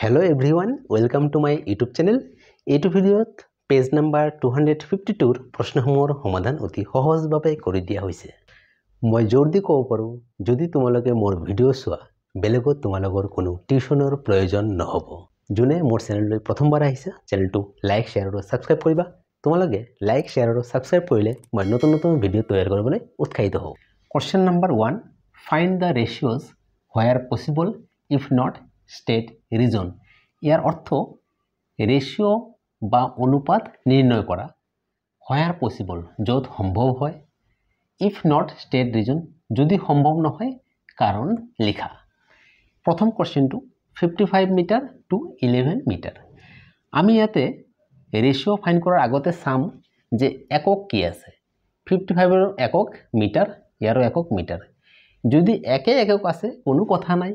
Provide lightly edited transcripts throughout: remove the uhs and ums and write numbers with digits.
Hello everyone, welcome to my YouTube channel. এইটো ভিডিঅ'ত page number 252 প্ৰশ্নসমূহৰ সমাধান অতি সহজভাৱে কৰি দিয়া হৈছে। মই জোৰ দি ক'ব পাৰোঁ, যদি তোমালোকে মোৰ ভিডিঅ' চোৱা, বেলেগত তোমালোকৰ কোনো টিউচনৰ প্ৰয়োজন নহ'ব। যোনে মোৰ চেনেললৈ প্ৰথমবাৰ আহিছে, চেনেলটো লাইক, শ্বেয়াৰ আৰু ছাবস্ক্ৰাইব কৰিবা। তোমালোকে লাইক, শ্বেয়াৰ আৰু ছাবস্ক্ৰাইব কৰিলে মই নতুন ভিডিঅ' তৈয়াৰ কৰিবলৈ উৎসাহিত হওঁ। Question number 1, find the ratios where possible if not state reason. ইয়াৰ অৰ্থ ৰেশিও বা অনুপাত নিৰ্ণয় কৰা where possible য'ত সম্ভৱ হয়, if not state reason যদি সম্ভৱ নহয় কাৰণ লিখা। প্ৰথম কোৱেশ্চনটো 55 মিটাৰ টু 11 মিটাৰ। আমি ইয়াতে ৰেশিও ফাইন্ড কৰাৰ আগতে চাম যে একক কি আছে। 55 এৰ একক মিটাৰ, ইয়াৰো একক মিটাৰ। যদি একে একক আছে কোনো কথা নাই,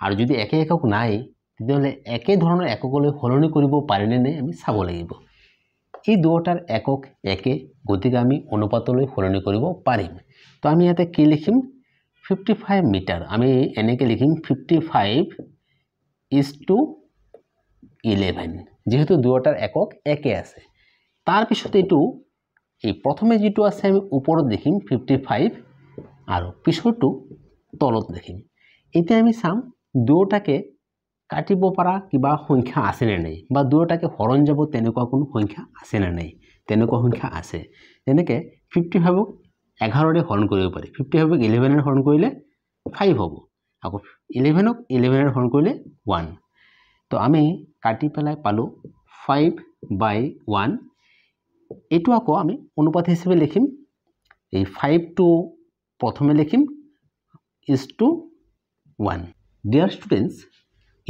আৰু যদি একে একক নাই তেতিয়াহ'লে একে ধৰণৰ এককলৈ সলনি কৰিব পাৰিনে নাই আমি চাব লাগিব। এই দুটাৰ একক একে, গতিকে আমি অনুপাতলৈ সলনি কৰিব পাৰিম। তো আমি ইয়াতে কি লিখিম, 55 মিটাৰ আমি এনেকৈ লিখিম 55:11, যেহেতু দুটাৰ একক একে আছে। তাৰপিছত এইটো এই প্ৰথমে যিটো আছে আমি ওপৰত লিখিম 55 আৰু পিছৰটো তলত লিখিম। এতিয়া আমি চাম দুটাকে কাটিব পৰা কিবা সংখ্যা আছে নে নাই, বা দুটাকে হৰণ যাব তেনেকুৱা কোনো সংখ্যা আছে নে নাই। তেনেকুৱা সংখ্যা আছে, যেনেকৈ 55ক 11ৰে হৰণ কৰিব পাৰি। 55ক 11ৰে হৰণ কৰিলে 5 হ'ব, আকৌ 11ক 11ৰে হৰণ কৰিলে 1। তো আমি কাটি পেলাই পালোঁ 5/1। এইটো আকৌ আমি অনুপাত হিচাপে লিখিম। এই 5টো প্ৰথমে লিখিম is/1। ডিয়াৰ ষ্টুডেণ্টছ,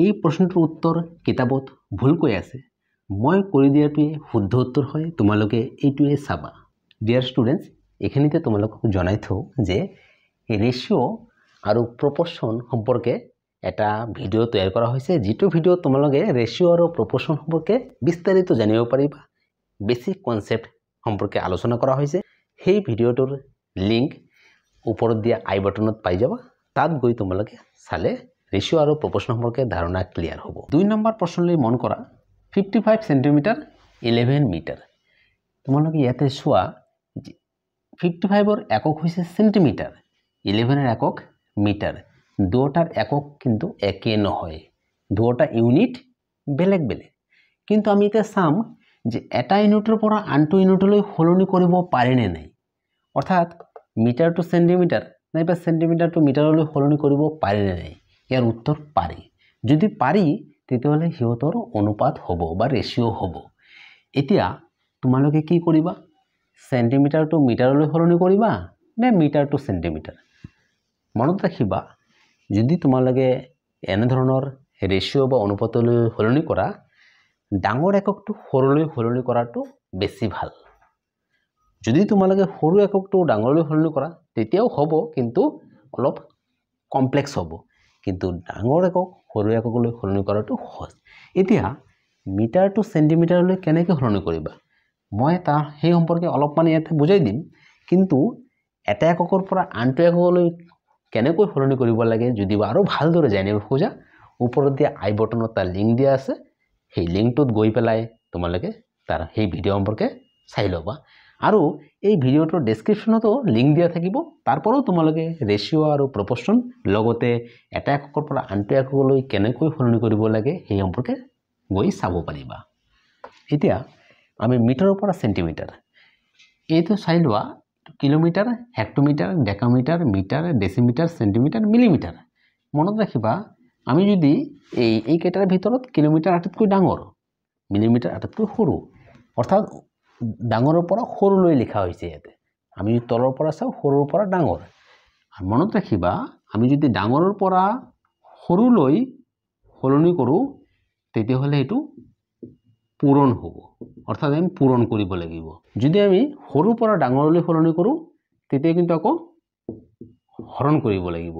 এই প্ৰশ্নটোৰ উত্তৰ কিতাপত ভুলকৈ আছে। মই কৰি দিয়াটোৱে শুদ্ধ উত্তৰ হয়, তোমালোকে এইটোৱে চাবা। ডিয়াৰ ষ্টুডেণ্টছ, এইখিনিতে তোমালোকক জনাই থওঁ যে ৰেশিও আৰু প্ৰপৰ্শ্যন সম্পৰ্কে এটা ভিডিঅ' তৈয়াৰ কৰা হৈছে, যিটো ভিডিঅ' তোমালোকে ৰেশিও আৰু প্ৰপৰ্শ্যন সম্পৰ্কে বিস্তাৰিত জানিব পাৰিবা। বেছিক কনচেপ্ট সম্পৰ্কে আলোচনা কৰা হৈছে। সেই ভিডিঅ'টোৰ লিংক ওপৰত দিয়া আই বাটনত পাই যাবা। তাত গৈ তোমালোকে চালে ৰেশিও আৰু প্ৰপৰ্শ্যন সম্পৰ্কে ধাৰণা ক্লিয়াৰ হ'ব। 2 নম্বৰ প্ৰশ্নলৈ মন কৰা, 55 সেন্টিমিটাৰ 11 মিটাৰ। তোমালোকে ইয়াতে চোৱা 55ৰ একক হৈছে সেন্টিমিটাৰ, 11ৰ একক মিটাৰ। দুটাৰ একক কিন্তু একে নহয়, দুটা ইউনিট বেলেগ বেলেগ। কিন্তু আমি এতিয়া চাম যে এটা ইউনিটৰ পৰা আনটো ইউনিটলৈ সলনি কৰিব পাৰিনে নাই। অৰ্থাৎ মিটাৰ টু সেন্টিমিটাৰ নাইবা সেন্টিমিটাৰ টু মিটাৰলৈ সলনি কৰিব পাৰিনে নাই। ইয়াৰ উত্তৰ পাৰি। যদি পাৰি তেতিয়াহ'লে সিহঁতৰ অনুপাত হ'ব বা ৰেশিও হ'ব। এতিয়া তোমালোকে কি কৰিবা, সেন্টিমিটাৰ টু মিটাৰলৈ সলনি কৰিবা নে মিটাৰ টু সেন্টিমিটাৰ? মনত ৰাখিবা, যদি তোমালোকে এনেধৰণৰ ৰেশিও বা অনুপাতলৈ সলনি কৰা, ডাঙৰ এককটো সৰুলৈ সলনি কৰাটো বেছি ভাল। যদি তোমালোকে সৰু এককটো ডাঙৰলৈ সলনি কৰা তেতিয়াও হ'ব, কিন্তু অলপ কমপ্লেক্স হ'ব। কিন্তু ডাঙৰ একক সৰু এককলৈ সলনি কৰাটো সহজ। এতিয়া মিটাৰ টু সেন্টিমিটাৰলৈ কেনেকৈ সলনি কৰিবা, মই সেই সম্পৰ্কে অলপমান ইয়াতে বুজাই দিম। কিন্তু এটা এককৰ পৰা আনটো এককলৈ কেনেকৈ সলনি কৰিব লাগে যদি আৰু ভালদৰে জানিব খোজা, ওপৰত দিয়া আই বটনত তাৰ লিংক দিয়া আছে। সেই লিংকটোত গৈ পেলাই তোমালোকে তাৰ সেই ভিডিঅ' সম্পৰ্কে চাই ল'বা। আৰু এই ভিডিঅ'টোৰ ডেছক্ৰিপশ্যনতো লিংক দিয়া থাকিব। তাৰ পৰাও তোমালোকে ৰেশিও আৰু প্ৰপৰ্শ্যন লগতে এটা এককৰ পৰা আনটো এককলৈ কেনেকৈ সলনি কৰিব লাগে সেই সম্পৰ্কে গৈ চাব পাৰিবা। এতিয়া আমি মিটাৰৰ পৰা সেন্টিমিটাৰ, এইটো চাই লোৱা কিলোমিটাৰ, হেক্টোমিটাৰ, ডেকামিটাৰ, মিটাৰ, ডেচিমিটাৰ, সেন্টিমিটাৰ, মিলিমিটাৰ। মনত ৰাখিবা, আমি যদি এইকেইটাৰ ভিতৰত কিলোমিটাৰ আটাইতকৈ ডাঙৰ, মিলিমিটাৰ আটাইতকৈ সৰু, অৰ্থাৎ ডাঙৰৰ পৰা সৰুলৈ লিখা হৈছে ইয়াতে। আমি যদি তলৰ পৰা চাওঁ সৰুৰ পৰা ডাঙৰ। আৰু মনত ৰাখিবা, আমি যদি ডাঙৰৰ পৰা সৰুলৈ সলনি কৰোঁ তেতিয়াহ'লে এইটো পূৰণ হ'ব, অৰ্থাৎ আমি পূৰণ কৰিব লাগিব। যদি আমি সৰুৰ পৰা ডাঙৰলৈ সলনি কৰোঁ তেতিয়া কিন্তু আকৌ হৰণ কৰিব লাগিব।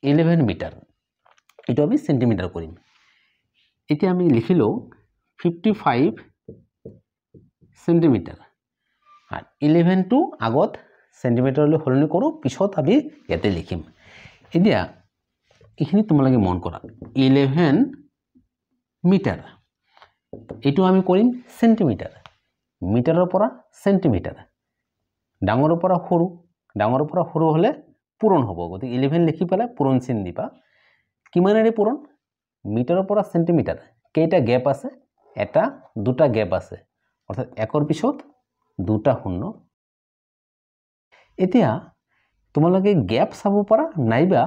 11 মিটাৰ, এইটো আমি সেন্টিমিটাৰ কৰিম। এতিয়া আমি লিখিলোঁ 55 সেন্টিমিটাৰ, আৰু 11টো আগত সেন্টিমিটাৰলৈ সলনি কৰোঁ, পিছত আমি ইয়াতে লিখিম। এতিয়া এইখিনি তোমালোকে মন কৰা, 11 মিটাৰ এইটো আমি কৰিম সেন্টিমিটাৰ মিটাৰৰ পৰা সেন্টিমিটাৰ ডাঙৰৰ পৰা সৰু হলে পূৰণ হ'ব গতি 11 লিখি পেলাই পূৰণ চিন দিবা কিমানেৰে পূৰণ মিটাৰৰ পৰা সেন্টিমিটাৰ কেইটা গ্যাপ আছে এটা দুটা গ্যাপ আছে অৰ্থাৎ একৰ পিছত দুটা শূন্য এতিয়া তোমালোকে গ্যাপ চাব পাৰা নাইবা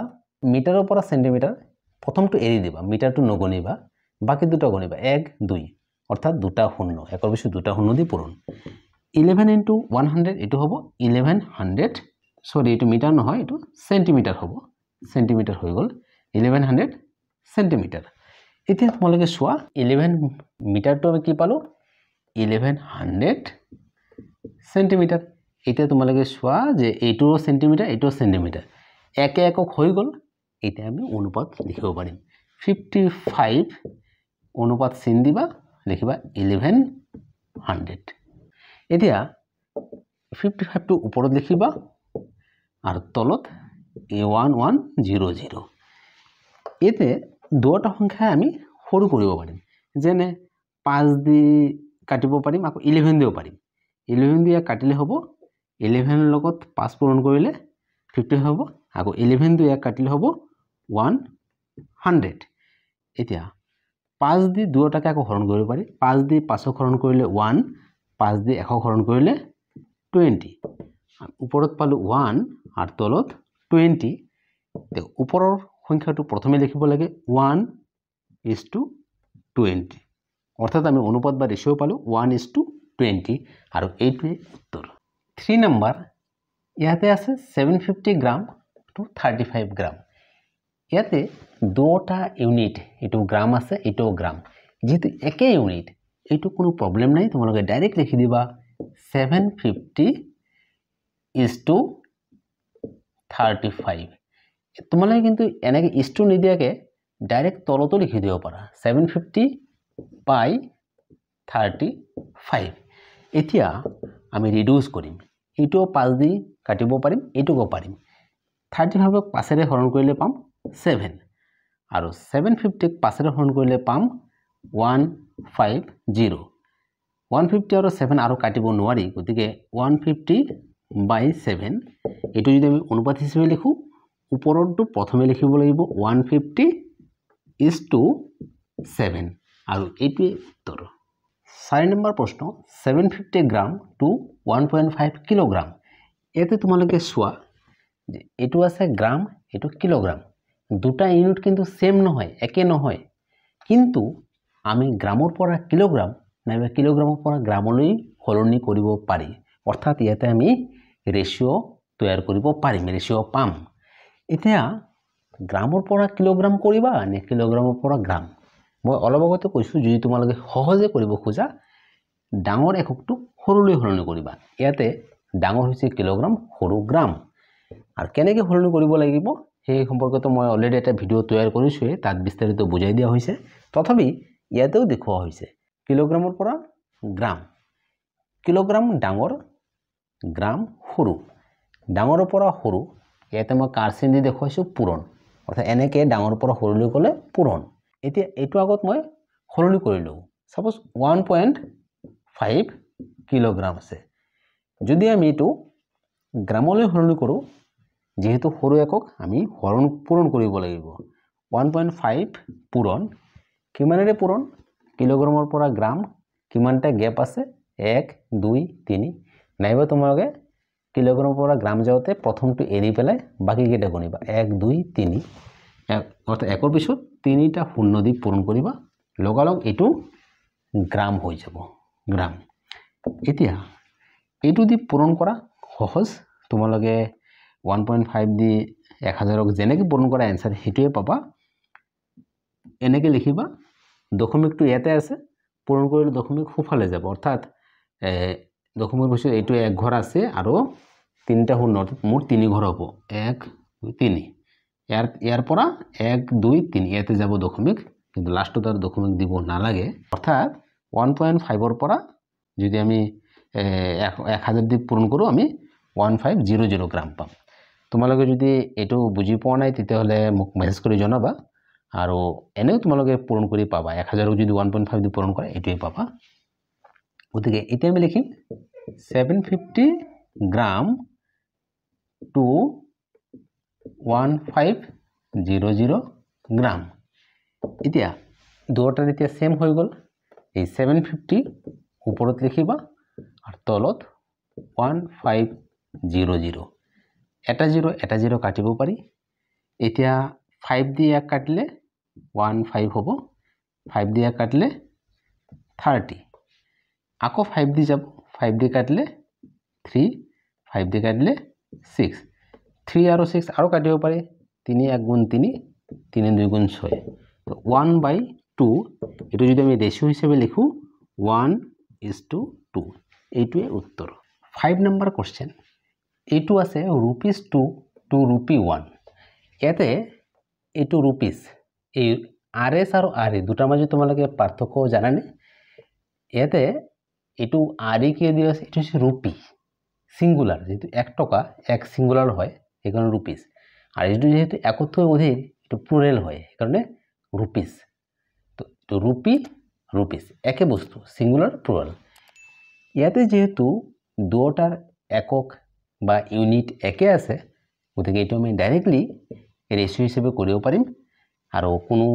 মিটাৰৰ পৰা সেন্টিমিটাৰ প্ৰথমটো এৰি দিবা মিটাৰটো নগণিবা বাকি দুটা গণিবা 1 2 অৰ্থাৎ দুটা শূন্য একৰ পিছত দুটা শূন্য দি পূৰণ 11 into 100 এটো হ'ব 1100 সৰি এটো মিটাৰ নহয় এটো সেন্টিমিটাৰ হ'ব সেন্টিমিটাৰ হৈ গল 1100 সেন্টিমিটাৰ এতিয়া তোমালোকে চোৱা 11 মিটাৰটো আমি কি পালো 1100 সেন্টিমিটাৰ এতিয়া তোমালোকে চোৱা যে এইটো সেন্টিমিটাৰ একে একক হৈ গল এতিয়া আমি অনুপাত লিখিব পাৰিম 55 অনুপাত চিন দিবা লিখিবা 1100 এতিয়া 55 টো ওপৰত লিখিবা আৰু তলত 1100 এতে দুটা সংখ্যা আমি সৰু কৰিব পাৰিম যেনে 5 দি কাটিব পাৰিম আকৌ 11 দিও পাৰিম 11 দিয়া কাটিলে হ'ব 11 লগত 5 পূৰণ কৰিলে 50 হ'ব আকৌ 11 দিয়া কাটিলে হ'ব 100 এতিয়া 5 দি দুটাকে আকৌ হৰণ কৰিব পাৰি 5 দি 5 হৰণ কৰিলে 1 5 দি 100 হৰণ কৰিলে 20 ওপৰত পালো 1 আৰু তলত 20 তে ওপৰৰ সংখ্যাটো প্ৰথমে লিখিব লাগে 1:20 অৰ্থাৎ আমি অনুপাত বা ৰেশিও পালো 1:20 আৰু এইটোৱে উত্তৰ 3 নম্বৰ ইয়াতে আছে 750 গ্ৰাম টু 35 গ্ৰাম ইয়াতে দুটা ইউনিট এটো গ্রাম আছে এটো গ্রাম যেহেতু একে ইউনিট এইটো কোনো প্রবলেম নাই তোমালোকে ডাইরেক্ট লিখি দিবা 750:35 তোমালোকে কিন্তু এনেকে ইস্টু নিদিয়াকে ডাইরেক্ট তলতো লিখি দিব পাৰা 750/35 এতিয়া আমি ৰিডিউস কৰিম এইটো 5 দি কাটিব পাৰিম এইটোকো পাৰিম 35ক 5 ৰে হৰণ কৰিলে পাম 7 আৰু 750 ক 5 ৰে হৰণ কৰিলে পাম 150 150 আৰু 7 আৰু কাটিব নোৱাৰি গতিকে 150/7 এটো যদি আমি অনুপাত হিচাপে লিখো ওপৰটো প্ৰথমে লিখিব লাগিব 150:7 আৰু এইটোৱে উত্তৰ 4 নম্বৰ প্ৰশ্ন 750 গ্ৰাম টু 1.5 কিলোগ্ৰাম এতে তোমালোকে চোৱা যে এটো আছে গ্ৰাম এটো কিলোগ্ৰাম দুটা ইউনিট কিন্তু সেম নহয় একে নহয় কিন্তু আমি গ্ৰামৰ পৰা কিলোগ্ৰাম নাইবা কিলোগ্ৰামৰ পৰা গ্ৰামলৈ সলনি কৰিব পাৰি অৰ্থাৎ ইয়াতে আমি ৰেশিও তৈয়াৰ কৰিব পাৰিম ৰেশিও পাম এতিয়া গ্ৰামৰ পৰা কিলোগ্ৰাম কৰিবা নে কিলোগ্ৰামৰ পৰা গ্ৰাম মই অলপ আগতে কৈছো যদি তোমালোকে সহজে কৰিব খোজা ডাঙৰ এককটো সৰুলৈ সলনি কৰিবা ইয়াতে ডাঙৰ হৈছে কিলোগ্ৰাম সৰু গ্ৰাম আৰু কেনেকৈ সলনি কৰিব লাগিব সেই সম্পৰ্কত মই অলৰেডি এটা ভিডিও তৈয়াৰ কৰিছো তাত বিস্তাৰিত বুজাই দিয়া হৈছে তথাপি ইয়াতেও দেখুৱা হৈছে কিলোগ্ৰামৰ পৰা গ্ৰাম কিলোগ্ৰাম ডাঙৰ গ্ৰাম সৰু ডাঙৰৰ পৰা সৰু ইয়াতে মই কাৰ্চিন দি দেখুৱাইছো পূৰণ অৰ্থাৎ এনেকৈ ডাঙৰৰ পৰা সৰুলৈ গলে পূৰণ এতিয়া এইটো আগত মই সলনি কৰিলো সাপোজ 1.5 কিলোগ্ৰাম আছে যদি আমি এটো গ্ৰামলৈ সলনি কৰো যেহেতু সৰু একক আমি পূৰণ কৰিব লাগিব 1.5 পূৰণ কিমানেৰে পূৰণ কিলোগ্ৰামৰ পৰা গ্ৰাম কিমানটা গ্যাপ আছে 1 2 3 নাইবা তোমালোকে কিলোগ্ৰামৰ পৰা গ্ৰাম যাওতে প্ৰথমটো এৰি পেলাই বাকি কেইটা গণিবা 1 2 3 অৰ্থাৎ একৰ পিছত তিনিটা শূন্য দি পূৰণ কৰিবা লগালগ এটো গ্ৰাম হৈ যাব গ্ৰাম এতিয়া এটো দি পূৰণ কৰা সহজ তোমালোকে 1.5 দি 1000ক যেনেকৈ পূৰণ কৰা आंसर হেতুৱে পাবা এনেকৈ লিখিবা দশমিকটো ইয়াতে আছে পূৰণ কৰিলে দশমিক সোফালে যাব অৰ্থাৎ দশমিকৰ পিছত এইটো এক ঘৰ আছে আৰু তিনিটা শূন্য মুঠ তিনি ঘৰ হ'ব 1 2 3 ইয়াৰ পৰা 1 2 3 ইয়াতে যাব দশমিক কিন্তু লাষ্টত আৰু দশমিক দিব নালাগে অৰ্থাৎ 1.5 ৰ পৰা যদি আমি 1000 দি পূৰণ কৰো আমি 1500 গ্ৰাম পাম তোমালোকে যদি এটো বুজি পোৱা নাই তেতিয়া হলে মোক মেছেজ কৰি জনাবা আৰু এনেও তোমালোকে পূৰণ কৰি পাবা 1000 যদি 1.5 দি পূৰণ কৰে এইটোৱে পাবা গতিকে এতিয়া আমি লিখিম 750 গ্ৰাম টু 1500 গ্ৰাম এতিয়া দুটাৰ এতিয়া সেম হৈ গল এই 750 ওপৰত লিখিবা আৰু তলত 1500 এটা 0 কাটিব পাৰি এতিয়া 5 দি 1 কাটিলে 15 হ'ব 5 দি 1 কাটিলে 30 আকৌ 5 দি যাব 5 দি কাটিলে 3 5 দি কাটিলে 6 3 আৰু 6 আৰু কাটিব পাৰি 3 1 গুণ 3 3 2 গুণ 6 তো 1/2 এটো যদি আমি রেশিও হিসাবে লিখো 1:2 এইটোৱে উত্তৰ 5 নম্বৰ কোশ্চেন এইটো আছে ₹2 to ₹1 ইয়াতে এইটো ৰুপিস এই আৰএস আৰু আৰই দুটাৰ মাজত তোমালোকে পাৰ্থক্য জানানে ইয়াতে এইটো আরই কি দিয়া আছে এইটো রুপি সিঙ্গুলার যেহেতু 1 টাকা এক সিঙ্গুলার হয় এখানে রুপিস আর এইটো যেহেতু একত্র অধিক এটা প্লুরাল হয় কারণে রুপিস তো রুপি রুপিস একে বস্তু সিঙ্গুলার প্লুরাল ইয়াতে যেহেতু দুটাৰ একক বা ইউনিট একে আছে গতিকে এইটো আমি ডাইৰেক্টলি ৰেশিও হিসেবে কৰিব পাৰিম আৰু কোনো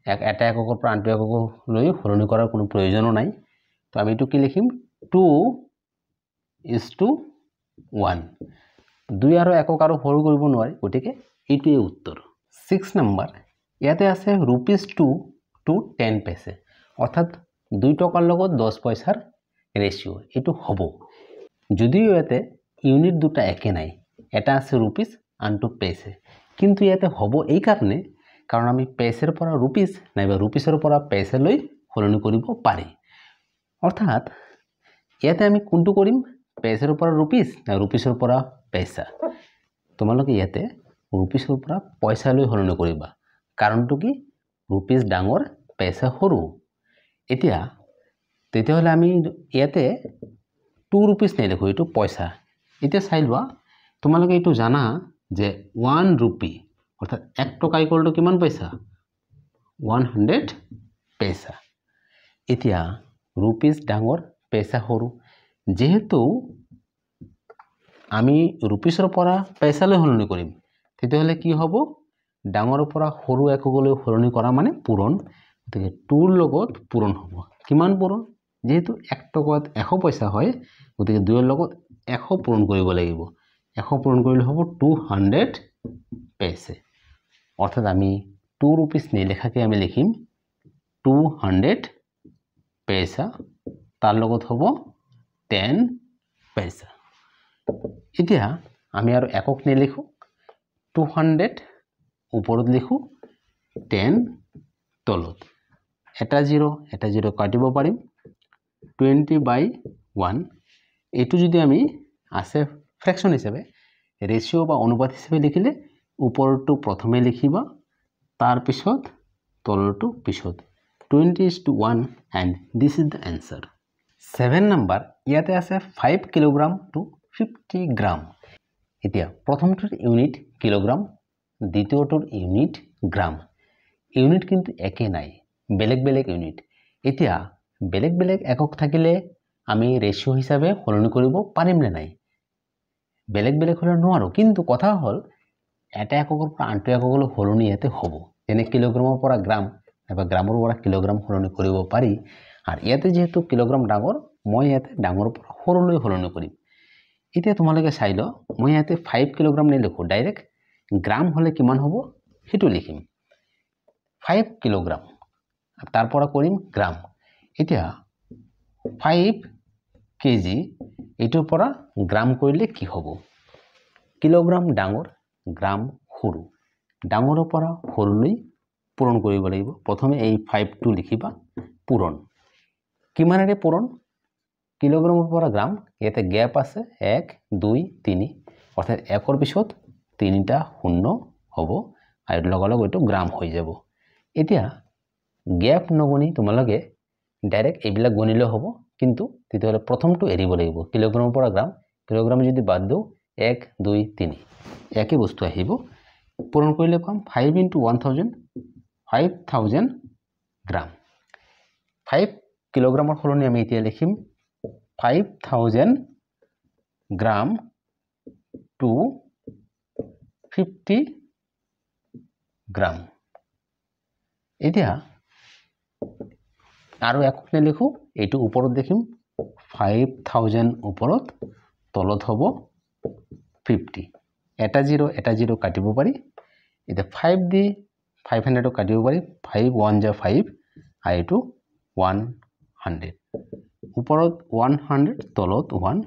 এটা এককৰ পৰা আনটো একক লৈ সলনি কৰাৰ কোনো প্ৰয়োজনো নাই তো আমি এইটো কি লিখিম 2:1 দুই আৰু একক আৰু সৰু কৰিব নোৱাৰি গতিকে এইটোৱে উত্তৰ 6 নম্বৰ ইয়াতে আছে ₹2 to 10 পইচা অৰ্থাৎ 2 টকাৰ লগত 10 পইচাৰ রেশিও এইটো হ'ব যদিও ইয়াতে ইউনিট দুটা একে নাই এটা আছে রুপিস আনটো পইচা কিন্তু ইয়াতে হ'ব এই কাৰণে কাৰণ আমি পইচাৰ পৰা ৰুপিস নাইবা ৰুপিসৰ পৰা পইচা লৈ সলনি কৰিব পাৰি অৰ্থাৎ ইয়াতে আমি কোনটো কৰিম পইচাৰ পৰা ৰুপিস না ৰুপিসৰ পৰা পইচা তোমালোকে ইয়াতে ৰুপিসৰ পৰা পইচা লৈ সলনি কৰিবা কাৰণটো কি ৰুপিস ডাঙৰ পইচা সৰু এতিয়া তেতিয়াহলে আমি ইয়াতে 2 rupees নাই লিখো এইটো পইচা এতিয়া চাই লোৱা তোমালোকে এইটো জানা যে 1 rupee অৰ্থাৎ 1 টকা ইকুয়াল টু কিমান পইচা 100 পইচা এতিয়া ৰুপিস ডাঙৰ পইচা সৰু যেহেতু আমি ৰুপিসৰ পৰা পইচা লৈ সলনি কৰিম তেতিয়াহলে কি হ'ব ডাঙৰৰ পৰা সৰু এককলৈ সলনি কৰা মানে পূৰণ গতিকে 2 ৰ লগত পূৰণ হ'ব কিমান পূৰণ যেহেতু 1 টকাত 100 পইচা হয় গতিকে 2 ৰ লগত 100 পূৰণ কৰিব লাগিব 100 পূৰণ কৰিলে হ'ব 200 পইচা অৰ্থাৎ আমি 2 rupees নিলেখাকে আমি লিখিম 200 পইচা তাৰ লগত হ'ব 10 পইচা এতিয়া আমি আৰু একক নিলিখো 200 ওপৰত লিখো 10 তলত এটা 0 কাটিব পাৰিম 20/1 এইটো যদি আমি আছে ফ্ৰ্যাকশন হিসাবে ৰেশিও বা অনুপাত হিসাবে লিখিলে উপৰটো প্ৰথমে লিখিবা তাৰ পিছত তলটো পিছত 20:1 and this is the answer 7 number ইয়াতে আছে 5 কিলোগ্ৰাম to 50 গ্ৰাম এতিয়া প্ৰথমটোৰ ইউনিট কিলোগ্ৰাম দ্বিতীয়টোৰ ইউনিট গ্ৰাম ইউনিট কিন্তু একে নাই বেলেগ বেলেগ ইউনিট এতিয়া বেলেগ বেলেগ একক থাকিলে আমি রেশিও হিসাবে সলনি কৰিব পাৰিম নে নাই বেলেগ বেলেগ হলে নোৱাৰো কিন্তু কথা হল এটা এককৰ পৰা আনটো এককলৈ সলনি ইয়াতে হ'ব যেনে কিলোগ্ৰামৰ পৰা গ্ৰাম বা গ্ৰামৰ পৰা কিলোগ্ৰাম সলনি কৰিব পাৰি আৰু ইয়াতে যেহেতু কিলোগ্ৰাম ডাঙৰ মই ইয়াতে ডাঙৰ পৰা সৰুলৈ সলনি কৰিম এতিয়া তোমালোকে চাই ল মই ইয়াতে 5 কিলোগ্ৰাম নিলিখো ডাইৰেক্ট গ্ৰাম হলে কিমান হ'ব হেতু লিখিম 5 কিলোগ্ৰাম তাৰ পৰা কৰিম গ্ৰাম এতিয়া 5 কেজি এটোৰ পৰা গ্ৰাম কৰিলে কি হ'ব কিলোগ্ৰাম ডাঙৰ গ্ৰাম সৰু ডাঙৰৰ পৰা সৰুলৈ পূৰণ কৰিব লাগিব প্ৰথমে এই 5 টো লিখিবা পূৰণ কিমানৰে পূৰণ কিলোগ্ৰামৰ পৰা গ্ৰাম ইয়াতে গ্যাপ আছে 1 2 3 অৰ্থাৎ একৰ পিছত তিনিটা শূন্য হ'ব আৰু লগালগ এইটো গ্ৰাম হৈ যাব এতিয়া গ্যাপ নগনি তোমালোকে ডাইৰেক্ট এইবিলাক গণিলে হ'ব কিন্তু তেতিয়াহলে প্ৰথমটো এৰিব লাগিব কিলোগ্ৰামৰ পৰা গ্ৰাম কিলোগ্ৰাম যদি বাদ দিও 1 2 3 একই বস্তু আহিব পূৰণ কৰিলে পাম 5 * 1000 5000 গ্ৰাম 5 কিলোগ্ৰামৰ সলনি আমি এতিয়া লিখিম 5000 গ্ৰাম টু 50 গ্ৰাম এতিয়া আৰু একক নিলিখো এইটো ওপৰত দেখিম 5000 ওপৰত তলত হ'ব 50 এটা জিৰ' কাটিব পাৰি এতিয়া 5 দি 500 কাটিব পাৰি 5 1 যা 5 আৰু এইটো 100 ওপৰত 100 তলত 1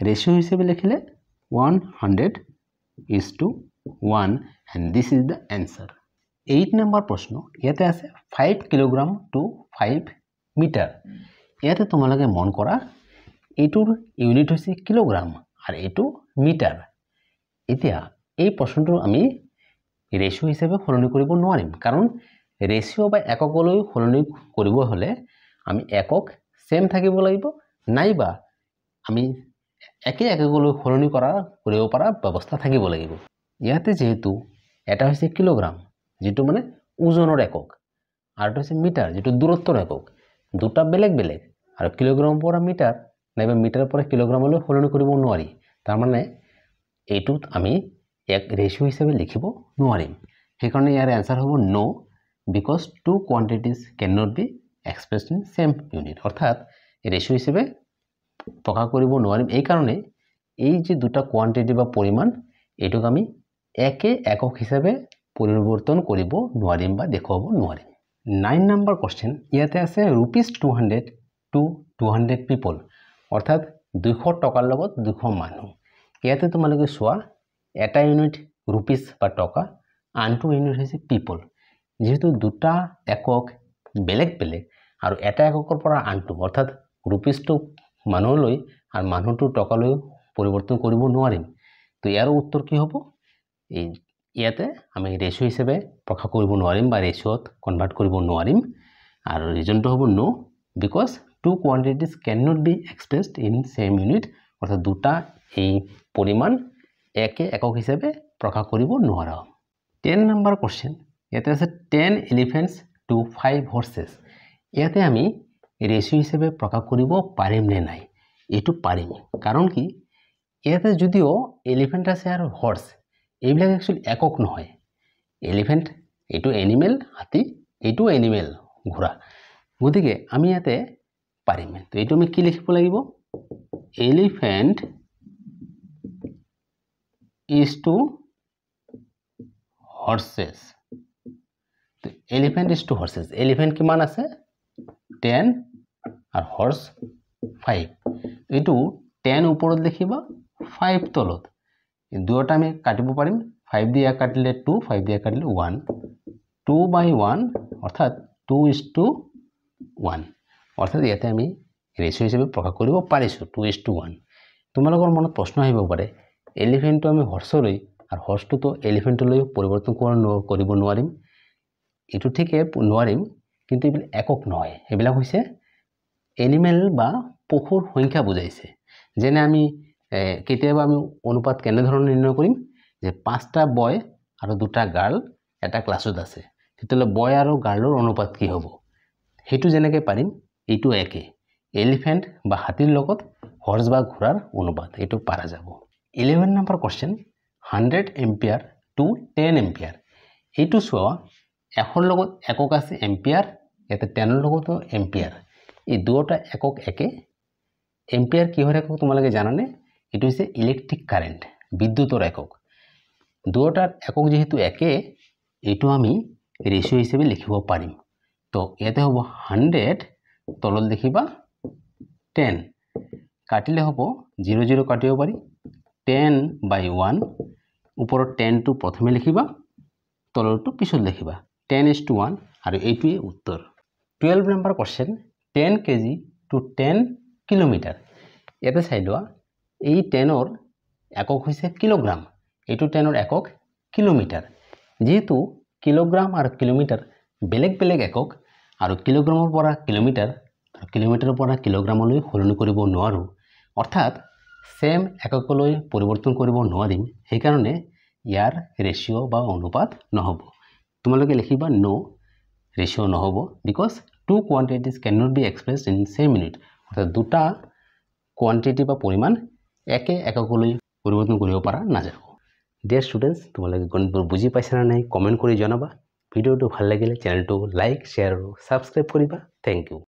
ৰেচিও হিচাপে লিখিলে 100:1 and this is the answer 8 number প্ৰশ্ন ইয়াতে আছে 5 কিলোগ্ৰাম টু 5 মিটাৰ ইয়াতে তোমালোকে মন কৰা এইটোৰ ইউনিট হৈছে কিলোগ্ৰাম আৰু এইটো মিটাৰ এতিয়া এই প্ৰশ্নটো আমি ৰেচিও হিচাপে সলনি কৰিব নোৱাৰিম কাৰণ ৰেচিও বা এককলৈ সলনি কৰিব হলে আমি একক সেম থাকিব লাগিব নাইবা আমি একে এককলৈ সলনি কৰিব পৰা ব্যৱস্থা থাকিব লাগিব ইয়াতে যেহেতু এটা হৈছে কিলোগ্ৰাম যেটো মানে ওজনৰ একক আৰু এটা হৈছে মিটাৰ যেটো দূৰত্বৰ একক দুটা বেলেগ বেলেগ আৰু কিলোগ্ৰামৰ পৰা মিটাৰ নাইবা মিটাৰৰ পৰা কিলোগ্ৰামলৈ সলনি কৰিব নোৱাৰি তাৰ মানে এইটোত আমি এক ৰেচিও হিচাপে লিখিব নোৱাৰিম সেইকাৰণে ইয়াৰ আনসাৰ হ'ব নো because two quantities cannot be expressed in same unit অৰ্থাৎ ৰেচিও হিচাপে প্ৰকাশ কৰিব নোৱাৰিম এই কাৰণে এই যে দুটা কোয়ান্টিটি বা পৰিমাণ এটোক আমি একে একক হিচাপে পৰিৱৰ্তন কৰিব নোৱাৰিম বা দেখুৱাব নোৱাৰিম 9 নম্বৰ কোৱেশ্চন ইয়াতে আছে ₹200 to 200 people অৰ্থাৎ 200 টকাৰ লগত 200 মানুহ ইয়াতে তোমালোকে চোৱা এটা ইউনিট रुपीस বা টকা আনটো ইউনিট হৈছে people যেহেতু দুটা একক বেলেগ বেলেগ আৰু এটা এককৰ পৰা আনটো অৰ্থাৎ रुपीस টো মানুহলৈ আৰু মানুহটো টকালৈ পৰিৱৰ্তন কৰিব নোৱাৰিম তো ইয়াৰ উত্তৰ কি হ'ব এই ইয়াতে আমি ৰেচিও হিচাপে প্ৰকাশ কৰিব নোৱাৰিম বা ৰেচিওত কনভাৰ্ট কৰিব নোৱাৰিম আৰু ৰিজনটো হ'ব নো because two quantities cannot be expressed in same unit অৰ্থাৎ দুটা এই পৰিমাণ একে একক হিচাপে প্ৰকাশ কৰিব নোৱাৰা 10 নম্বৰ কোৱেশ্চন ইয়াতে আছে 10 elephants to 5 horses ইয়াতে আমি ৰেচিও হিচাপে প্ৰকাশ কৰিব পাৰিম নে নাই এটো পাৰিম কাৰণ কি ইয়াতে যদিও এলিফেন্ট আছে আৰু হৰ্স এইবিলাক একচুয়ালি একক নহয় এলিফেন্ট এটো এনিমেল হাতী এটো এনিমেল ঘোঁৰা গতিকে আমি ইয়াতে পাৰিম তো এটো আমি কি লিখিব লাগিব এলিফেন্ট is to horses তো elephant is to horses elephant কিমান আছে 10 আর হর্স 5 এটু 10 উপৰত লিখিবা 5 তলত দুটা আমি কাটিব পাৰিম 5 দিয়া কাটিলে 2 5 দিয়া কাটিলে 1 2/1 অৰ্থাৎ 2:1 অৰ্থাৎ ইয়াতে আমি ৰেচিও হিচাপে প্ৰকাশ কৰিব পাৰিছো 2:1 তোমালোকৰ মনত প্ৰশ্ন আহিব পাৰে এলিফেন্ট আমি হৰ্সলৈ আৰু হৰ্সটো তো এলিফেন্টলৈ পৰিৱৰ্তন কৰিব নোৱাৰিম এটো ঠিকে নোৱাৰিম কিন্তু এই একক নহয় এবিলাক হৈছে এনিমেল বা পশুৰ সংখ্যা বুজাইছে যেনে আমি কেতিয়াবা আমি অনুপাত কেনে ধৰণৰ নিৰ্ণয় কৰিম যে 5টা বয় আৰু 2টা গাৰ্ল এটা ক্লাছত আছে তেতিয়ালে বয় আৰু গাৰ্লৰ অনুপাত কি হ'ব হেতু যেনেকৈ পাৰিম এটো একে এলিফেন্ট বা হাতীৰ লগত হৰ্স বা ঘোঁৰাৰ অনুপাত এটো পাৰা যাব 11 number question 100 ampere to 10 ampere এটো চোৱা একৰ লগত একক আছে এম্পিয়াৰ ইয়াতে 10 লগতো এম্পিয়াৰ এই দুটা একক একে এম্পিয়াৰ কি হয় তোমালোকে জানানে এটো হৈছে ইলেক্ট্ৰিক কাৰেন্ট বিদ্যুতৰ একক দুটাৰ একক যেহেতু একে এটো আমি ৰেচিও হিচাপে লিখিব পাৰিম তো ইয়াতে হ'ব 100 তলত লিখিবা 10 কাটিলে হ'ব 0 0 কাটিব পাৰি 10/1 ওপৰত 10 টো প্ৰথমে লিখিবা তলৰটো পিছত লিখিবা 10:1 আৰু এইটোৱে উত্তৰ 12 number question 10 KG to 10 kilometre ইয়াতে চাই লোৱা এই 10ৰ একক হৈছে কিলোগ্ৰাম এইটো 10ৰ একক কিলোমিটাৰ যেহেতু কিলোগ্ৰাম আৰু কিলোমিটাৰ বেলেগ বেলেগ একক আৰু কিলোগ্ৰামৰ পৰা কিলোমিটাৰ আৰু কিলোমিটাৰৰ পৰা কিলোগ্ৰামলৈ সলনি কৰিব নোৱাৰো অৰ্থাৎ সেম এককলৈ পৰিৱৰ্তন কৰিব নোৱাৰিম সেই কাৰণে ইয়াৰ ৰেচিও বা অনুপাত নহব তোমালোকে লিখিবা নো ৰেচিঅ' নহ'ব because two quantities can not be expressed in same unit অৰ্থাৎ দুটা কোৱান্টিটি বা পৰিমাণ একে এককলৈ পৰিৱৰ্তন কৰিব পৰা নাযাব ডিয়াৰ ষ্টুডেণ্টছ তোমালোকে গণিতবোৰ বুজি পাইছা নে নাই কমেণ্ট কৰি জনাবা ভিডিঅ'টো ভাল লাগিলে চেনেলটো লাইক শ্বেয়াৰ আৰু ছাবস্ক্ৰাইব কৰিবা থেংক ইউ